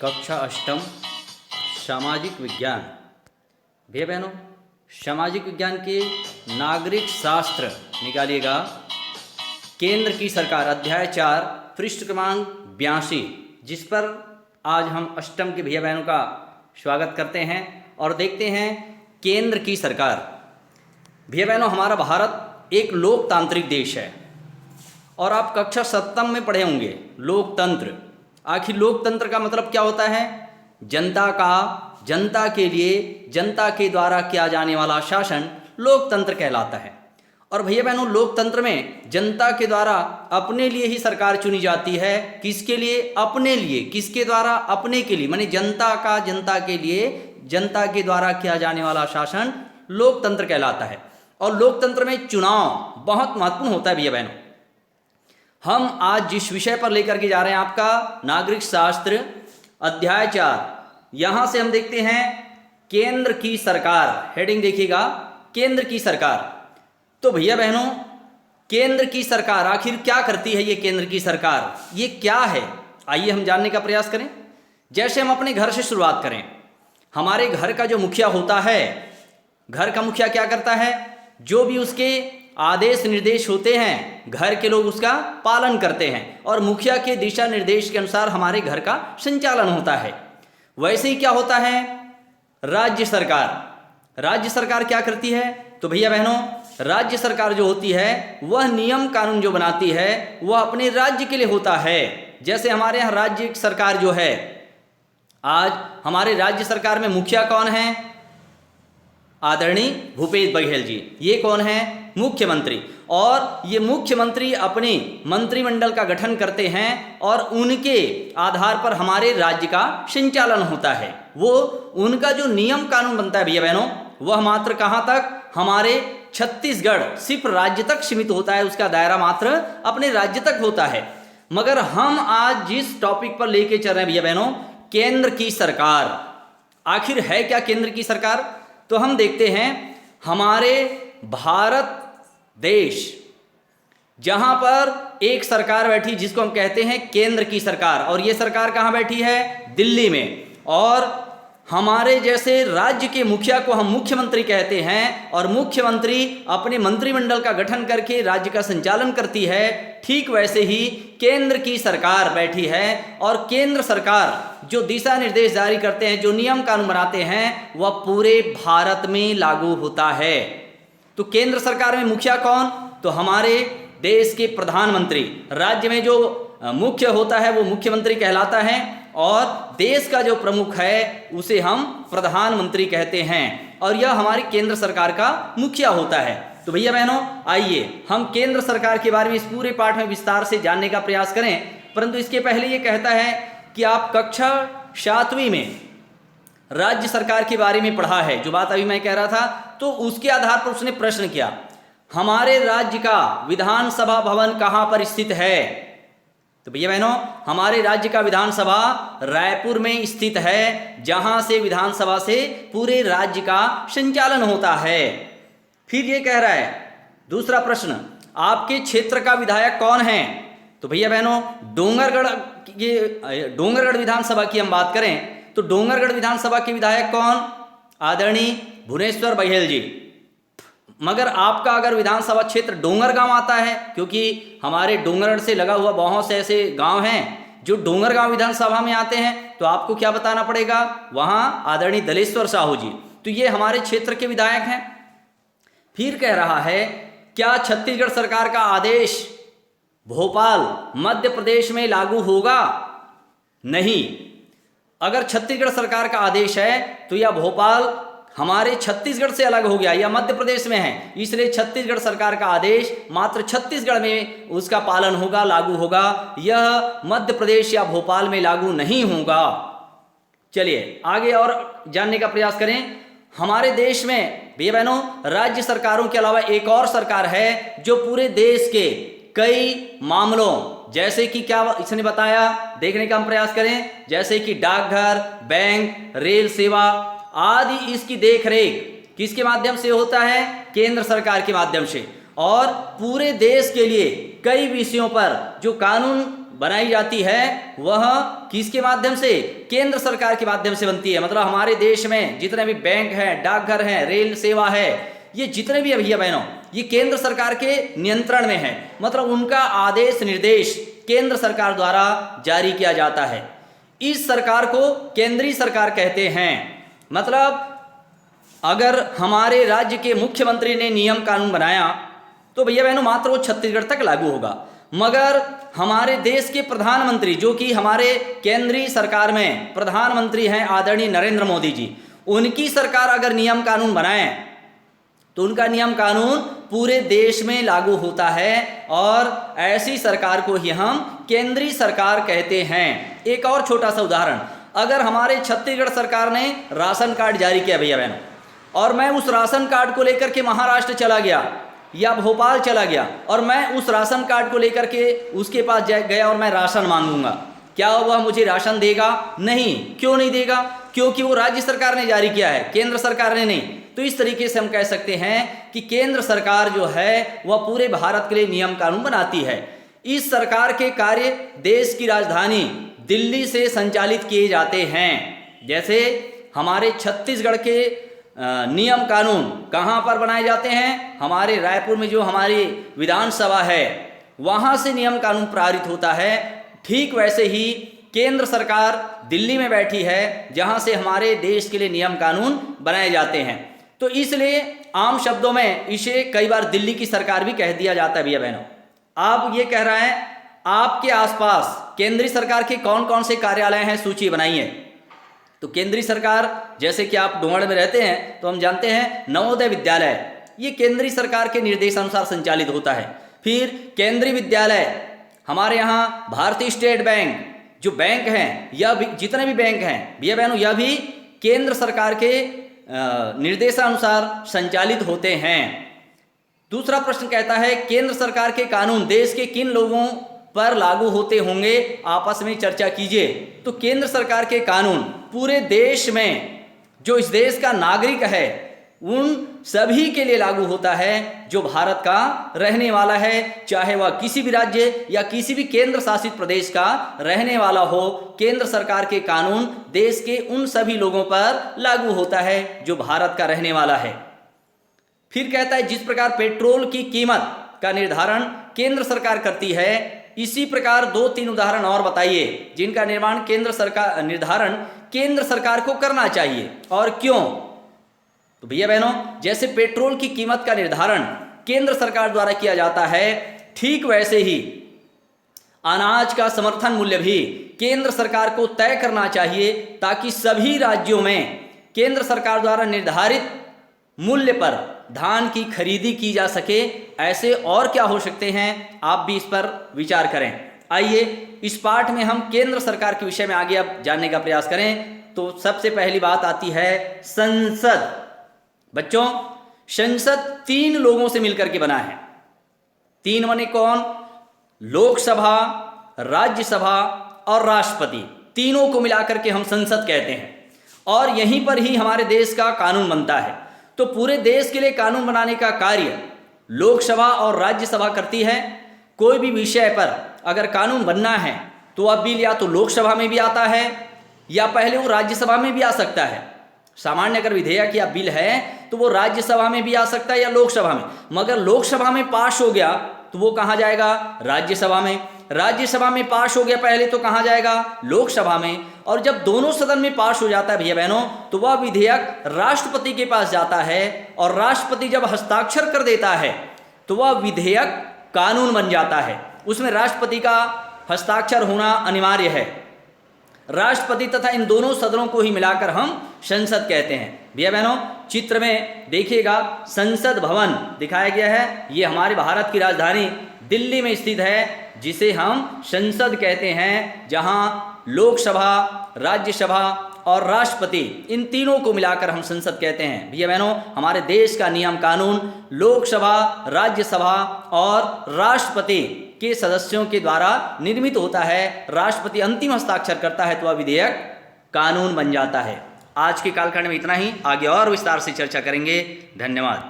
कक्षा अष्टम सामाजिक विज्ञान। भैया बहनों, सामाजिक विज्ञान के नागरिक शास्त्र निकालिएगा। केंद्र की सरकार अध्याय 4 पृष्ठ क्रमांक 82, जिस पर आज हम अष्टम के भैया बहनों का स्वागत करते हैं और देखते हैं केंद्र की सरकार। भैया बहनों, हमारा भारत एक लोकतांत्रिक देश है और आप कक्षा सप्तम में पढ़े होंगे लोकतंत्र। आखिर लोकतंत्र का मतलब क्या होता है? जनता का, जनता के लिए, जनता के द्वारा किया जाने वाला शासन लोकतंत्र कहलाता है। और भैया बहनों, लोकतंत्र में जनता के द्वारा अपने लिए ही सरकार चुनी जाती है। किसके लिए? अपने लिए। किसके द्वारा? अपने के लिए, माने जनता का, जनता के लिए, जनता के द्वारा किया जाने वाला शासन लोकतंत्र कहलाता है। और लोकतंत्र में चुनाव बहुत महत्वपूर्ण होता है। भैया बहनों, हम आज जिस विषय पर लेकर के जा रहे हैं आपका नागरिक शास्त्र अध्याय 4, यहां से हम देखते हैं केंद्र की सरकार। हेडिंग देखिएगा, केंद्र की सरकार। तो भैया बहनों, केंद्र की सरकार आखिर क्या करती है? ये केंद्र की सरकार ये क्या है? आइए हम जानने का प्रयास करें। जैसे हम अपने घर से शुरुआत करें, हमारे घर का जो मुखिया होता है, घर का मुखिया क्या करता है? जो भी उसके आदेश निर्देश होते हैं, घर के लोग उसका पालन करते हैं और मुखिया के दिशा निर्देश के अनुसार हमारे घर का संचालन होता है। वैसे ही क्या होता है? राज्य सरकार। राज्य सरकार क्या करती है? तो भैया बहनों, राज्य सरकार जो होती है वह नियम कानून जो बनाती है वह अपने राज्य के लिए होता है। जैसे हमारे यहाँ राज्य सरकार जो है, आज हमारे राज्य सरकार में मुखिया कौन है? आदरणीय भूपेश बघेल जी। ये कौन है? मुख्यमंत्री। और ये मुख्यमंत्री अपने मंत्रिमंडल का गठन करते हैं और उनके आधार पर हमारे राज्य का संचालन होता है। वो उनका जो नियम कानून बनता है भैया बहनों, वह मात्र कहाँ तक? हमारे छत्तीसगढ़, सिर्फ राज्य तक सीमित होता है। उसका दायरा मात्र अपने राज्य तक होता है। मगर हम आज जिस टॉपिक पर लेके चल रहे हैं भैया बहनों, केंद्र की सरकार। आखिर है क्या केंद्र की सरकार? तो हम देखते हैं हमारे भारत देश, जहां पर एक सरकार बैठी जिसको हम कहते हैं केंद्र की सरकार, और ये सरकार कहां बैठी है? दिल्ली में। और हमारे जैसे राज्य के मुखिया को हम मुख्यमंत्री कहते हैं और मुख्यमंत्री अपने मंत्रिमंडल का गठन करके राज्य का संचालन करती है। ठीक वैसे ही केंद्र की सरकार बैठी है और केंद्र सरकार जो दिशा निर्देश जारी करते हैं, जो नियम कानून बनाते हैं, वह पूरे भारत में लागू होता है। तो केंद्र सरकार में मुखिया कौन? तो हमारे देश के प्रधानमंत्री। राज्य में जो मुख्य होता है वो मुख्यमंत्री कहलाता है और देश का जो प्रमुख है उसे हम प्रधानमंत्री कहते हैं। और यह हमारी केंद्र सरकार का मुखिया होता है। तो भैया बहनों, आइए हम केंद्र सरकार के बारे में इस पूरे पाठ में विस्तार से जानने का प्रयास करें। परंतु इसके पहले ये कहता है कि आप कक्षा 7वीं में राज्य सरकार के बारे में पढ़ा है, जो बात अभी मैं कह रहा था। तो उसके आधार पर उसने प्रश्न किया, हमारे राज्य का विधानसभा भवन कहाँ पर स्थित है? तो भैया बहनों, हमारे राज्य का विधानसभा रायपुर में स्थित है, जहां से विधानसभा से पूरे राज्य का संचालन होता है। फिर ये कह रहा है, दूसरा प्रश्न, आपके क्षेत्र का विधायक कौन है? तो भैया बहनों, डोंगरगढ़ विधानसभा की हम बात करें तो डोंगरगढ़ विधानसभा के विधायक कौन? आदरणीय भुवनेश्वर बघेल जी। मगर आपका अगर विधानसभा क्षेत्र डोंगरगांव आता है, क्योंकि हमारे डोंगरगढ़ से लगा हुआ बहुत से ऐसे गांव हैं जो डोंगरगांव विधानसभा में आते हैं, तो आपको क्या बताना पड़ेगा? वहां आदरणीय दलेश्वर साहू जी। तो ये हमारे क्षेत्र के विधायक हैं। फिर कह रहा है, क्या छत्तीसगढ़ सरकार का आदेश भोपाल मध्य प्रदेश में लागू होगा? नहीं। अगर छत्तीसगढ़ सरकार का आदेश है तो यह भोपाल हमारे छत्तीसगढ़ से अलग हो गया या मध्य प्रदेश में है, इसलिए छत्तीसगढ़ सरकार का आदेश मात्र छत्तीसगढ़ में उसका पालन होगा, लागू होगा। यह मध्य प्रदेश या भोपाल में लागू नहीं होगा। चलिए आगे और जानने का प्रयास करें। हमारे देश में भैया बहनों, राज्य सरकारों के अलावा एक और सरकार है जो पूरे देश के कई मामलों, जैसे कि क्या इसने बताया, देखने का हम प्रयास करें। जैसे कि डाकघर, बैंक, रेल सेवा आदि, इसकी देखरेख किसके माध्यम से होता है? केंद्र सरकार के माध्यम से। और पूरे देश के लिए कई विषयों पर जो कानून बनाई जाती है वह किसके माध्यम से? केंद्र सरकार के माध्यम से बनती है। मतलब हमारे देश में जितने भी बैंक हैं, डाकघर हैं, रेल सेवा है, ये जितने भी भैया बहनों, ये केंद्र सरकार के नियंत्रण में है। मतलब उनका आदेश निर्देश केंद्र सरकार द्वारा जारी किया जाता है। इस सरकार को केंद्रीय सरकार कहते हैं। मतलब अगर हमारे राज्य के मुख्यमंत्री ने नियम कानून बनाया तो भैया बहनों मात्र वो छत्तीसगढ़ तक लागू होगा, मगर हमारे देश के प्रधानमंत्री, जो कि हमारे केंद्रीय सरकार में प्रधानमंत्री हैं आदरणीय नरेंद्र मोदी जी, उनकी सरकार अगर नियम कानून बनाए तो उनका नियम कानून पूरे देश में लागू होता है और ऐसी सरकार को ही हम केंद्रीय सरकार कहते हैं। एक और छोटा सा उदाहरण, अगर हमारे छत्तीसगढ़ सरकार ने राशन कार्ड जारी किया भैया बहनों, और मैं उस राशन कार्ड को लेकर के महाराष्ट्र चला गया या भोपाल चला गया और मैं उस राशन कार्ड को लेकर के उसके पास गया और मैं राशन मांगूंगा, क्या वह मुझे राशन देगा? नहीं। क्यों नहीं देगा? क्योंकि वो राज्य सरकार ने जारी किया है, केंद्र सरकार ने नहीं। तो इस तरीके से हम कह सकते हैं कि केंद्र सरकार जो है वह पूरे भारत के लिए नियम कानून बनाती है। इस सरकार के कार्य देश की राजधानी दिल्ली से संचालित किए जाते हैं। जैसे हमारे छत्तीसगढ़ के नियम कानून कहाँ पर बनाए जाते हैं? हमारे रायपुर में जो हमारी विधानसभा है वहाँ से नियम कानून पारित होता है। ठीक वैसे ही केंद्र सरकार दिल्ली में बैठी है जहाँ से हमारे देश के लिए नियम कानून बनाए जाते हैं। तो इसलिए आम शब्दों में इसे कई बार दिल्ली की सरकार भी कह दिया जाता है भैया बहनों। आप ये कह रहे हैं आपके आसपास केंद्रीय सरकार के कौन कौन से कार्यालय हैं, सूची बनाइए। तो केंद्रीय सरकार, जैसे कि आप डोंगड़ में रहते हैं तो हम जानते हैं नवोदय विद्यालय, ये केंद्रीय सरकार के निर्देशानुसार संचालित होता है। फिर केंद्रीय विद्यालय, हमारे यहाँ भारतीय स्टेट बैंक जो बैंक हैं, यह भी जितने भी बैंक हैं भैया बहनों, यह भी केंद्र सरकार के निर्देशानुसार संचालित होते हैं। दूसरा प्रश्न कहता है केंद्र सरकार के कानून देश के किन लोगों पर लागू होते होंगे, आपस में चर्चा कीजिए। तो केंद्र सरकार के कानून पूरे देश में जो इस देश का नागरिक है उन सभी के लिए लागू होता है जो भारत का रहने वाला है, चाहे वह किसी भी राज्य या किसी भी केंद्र शासित प्रदेश का रहने वाला हो। केंद्र सरकार के कानून देश के उन सभी लोगों पर लागू होता है जो भारत का रहने वाला है। फिर कहता है जिस प्रकार पेट्रोल की कीमत का निर्धारण केंद्र सरकार करती है, इसी प्रकार 2-3 उदाहरण और बताइए जिनका निर्धारण केंद्र सरकार को करना चाहिए और क्यों। तो भैया बहनों, जैसे पेट्रोल की कीमत का निर्धारण केंद्र सरकार द्वारा किया जाता है, ठीक वैसे ही अनाज का समर्थन मूल्य भी केंद्र सरकार को तय करना चाहिए ताकि सभी राज्यों में केंद्र सरकार द्वारा निर्धारित मूल्य पर धान की खरीदी की जा सके। ऐसे और क्या हो सकते हैं, आप भी इस पर विचार करें। आइए इस पाठ में हम केंद्र सरकार के विषय में आगे अब जानने का प्रयास करें। तो सबसे पहली बात आती है संसद। बच्चों, संसद 3 लोगों से मिलकर के बना है। 3 माने कौन? लोकसभा, राज्यसभा और राष्ट्रपति, तीनों को मिलाकर के हम संसद कहते हैं। और यहीं पर ही हमारे देश का कानून बनता है। तो पूरे देश के लिए कानून बनाने का कार्य लोकसभा और राज्यसभा करती है। कोई भी विषय पर अगर कानून बनना है तो वह बिल या तो लोकसभा में भी आता है या पहले वो राज्यसभा में भी आ सकता है। सामान्य अगर विधेयक या बिल है तो वो राज्यसभा में भी आ सकता है या लोकसभा में, मगर लोकसभा में पास हो गया तो वो कहाँ जाएगा? राज्यसभा में। राज्यसभा में पास हो गया पहले तो कहाँ जाएगा? लोकसभा में। और जब दोनों सदन में पास हो जाता है भैया बहनों, तो वह विधेयक राष्ट्रपति के पास जाता है और राष्ट्रपति जब हस्ताक्षर कर देता है तो वह विधेयक कानून बन जाता है। उसमें राष्ट्रपति का हस्ताक्षर होना अनिवार्य है। राष्ट्रपति तथा इन दोनों सदनों को ही मिलाकर हम संसद कहते हैं। भैया बहनों, चित्र में देखिएगा संसद भवन दिखाया गया है। ये हमारे भारत की राजधानी दिल्ली में स्थित है, जिसे हम संसद कहते हैं, जहां लोकसभा, राज्यसभा और राष्ट्रपति, इन तीनों को मिलाकर हम संसद कहते हैं। भैया बहनों, हमारे देश का नियम कानून लोकसभा, राज्यसभा और राष्ट्रपति के सदस्यों के द्वारा निर्मित होता है। राष्ट्रपति अंतिम हस्ताक्षर करता है तो वह विधेयक कानून बन जाता है। आज के कालखंड में इतना ही, आगे और विस्तार से चर्चा करेंगे। धन्यवाद।